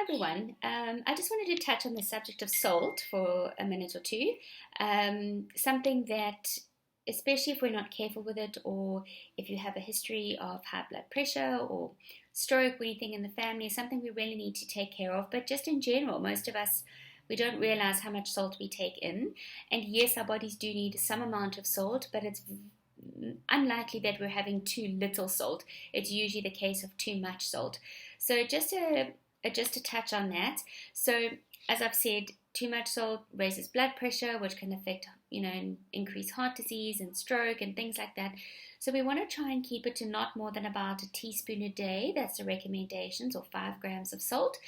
everyone. I just wanted to touch on the subject of salt for a minute or two. Something that, especially if we're not careful with it, or if you have a history of high blood pressure or stroke or anything in the family, is something we really need to take care of. But just in general, most of us, we don't realize how much salt we take in. And yes, our bodies do need some amount of salt, but it's unlikely that we're having too little salt. It's usually the case of too much salt. So just to touch on that. So as I've said, too much salt raises blood pressure, which can affect, increase heart disease and stroke and things like that. So we want to try and keep it to not more than about a teaspoon a day. That's the recommendations, or 5 grams of salt.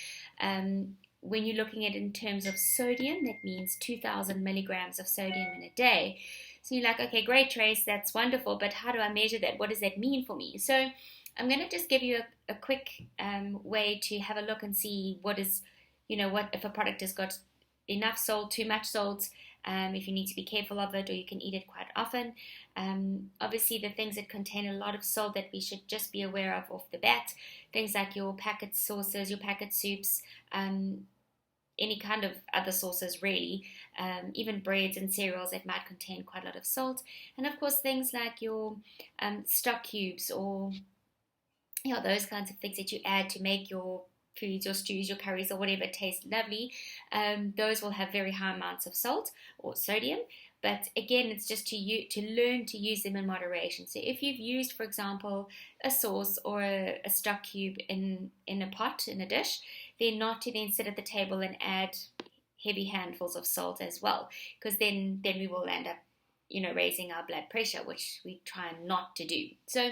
When you're looking at it in terms of sodium, that means 2,000 milligrams of sodium in a day. So you're like, okay, great, Trace, that's wonderful, but how do I measure that? What does that mean for me? So I'm going to just give you a quick way to have a look and see what if a product has got enough salt, too much salt, if you need to be careful of it, or you can eat it quite often. Obviously, the things that contain a lot of salt that we should just be aware of off the bat, things like your packet sauces, your packet soups, any kind of other sauces really, even breads and cereals that might contain quite a lot of salt, and of course things like your stock cubes, or those kinds of things that you add to make your foods, your stews, your curries, or whatever taste lovely. Those will have very high amounts of salt or sodium. But again, it's just to learn to use them in moderation. So if you've used, for example, a sauce or a stock cube in a pot, in a dish, then not to then sit at the table and add heavy handfuls of salt as well, because then we will end up, raising our blood pressure, which we try not to do. So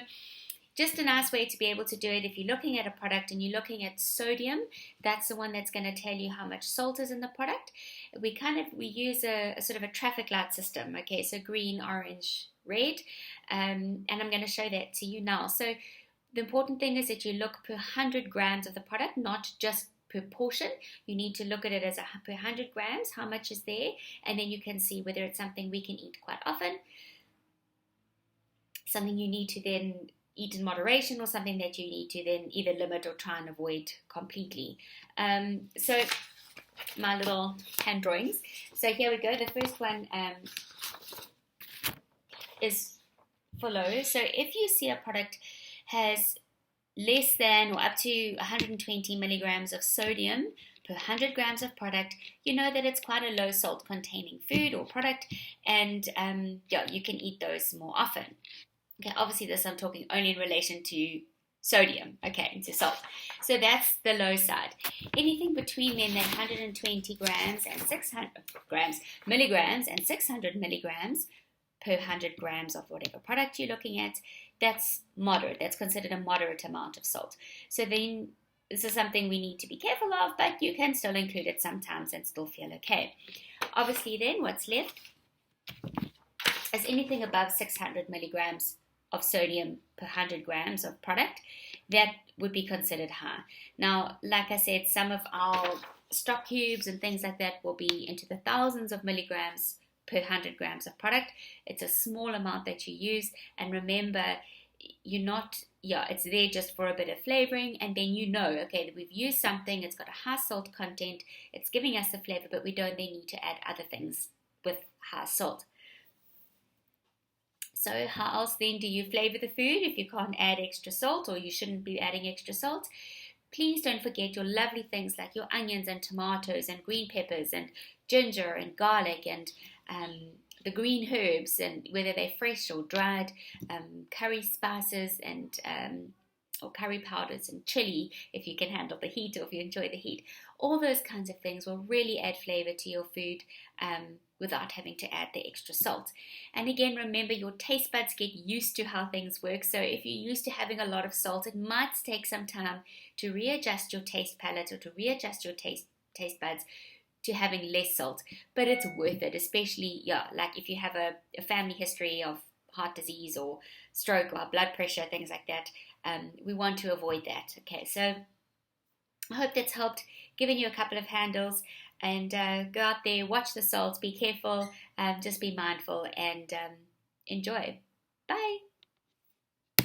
just a nice way to be able to do it. If you're looking at a product and you're looking at sodium, that's the one that's going to tell you how much salt is in the product. We use a sort of a traffic light system. Okay, so green, orange, red, and I'm going to show that to you now. So the important thing is that you look per 100 grams of the product, not just per portion. You need to look at it as per 100 grams, how much is there, and then you can see whether it's something we can eat quite often, something you need to then eat in moderation, or something that you need to then either limit or try and avoid completely. So my little hand drawings. So here we go. The first one is for low. So if you see a product has less than or up to 120 milligrams of sodium per 100 grams of product, you know that it's quite a low salt containing food or product, and you can eat those more often. Okay, obviously this I'm talking only in relation to sodium, to salt. So that's the low side. Anything between then that 120 grams and 600 milligrams and 600 milligrams per 100 grams of whatever product you're looking at, that's moderate. That's considered a moderate amount of salt. So then this is something we need to be careful of, but you can still include it sometimes and still feel okay. Obviously then what's left is anything above 600 milligrams of sodium per 100 grams of product, that would be considered high. Now, like I said, some of our stock cubes and things like that will be into the thousands of milligrams per 100 grams of product. It's a small amount that you use, and remember, it's there just for a bit of flavoring, and then okay, that we've used something, it's got a high salt content, it's giving us the flavor, but we don't then need to add other things with high salt. So how else then do you flavor the food if you can't add extra salt, or you shouldn't be adding extra salt? Please don't forget your lovely things like your onions and tomatoes and green peppers and ginger and garlic and the green herbs, and whether they're fresh or dried, curry spices and or curry powders and chili if you can handle the heat, or if you enjoy the heat. All those kinds of things will really add flavor to your food without having to add the extra salt. And again, remember, your taste buds get used to how things work. So if you're used to having a lot of salt, it might take some time to readjust your taste palette, or to readjust your taste buds to having less salt. But it's worth it, especially like if you have a family history of heart disease or stroke or blood pressure, things like that. We want to avoid that. Okay, so I hope that's helped, given you a couple of handles, and go out there, watch the salt, be careful, just be mindful, and enjoy. Bye.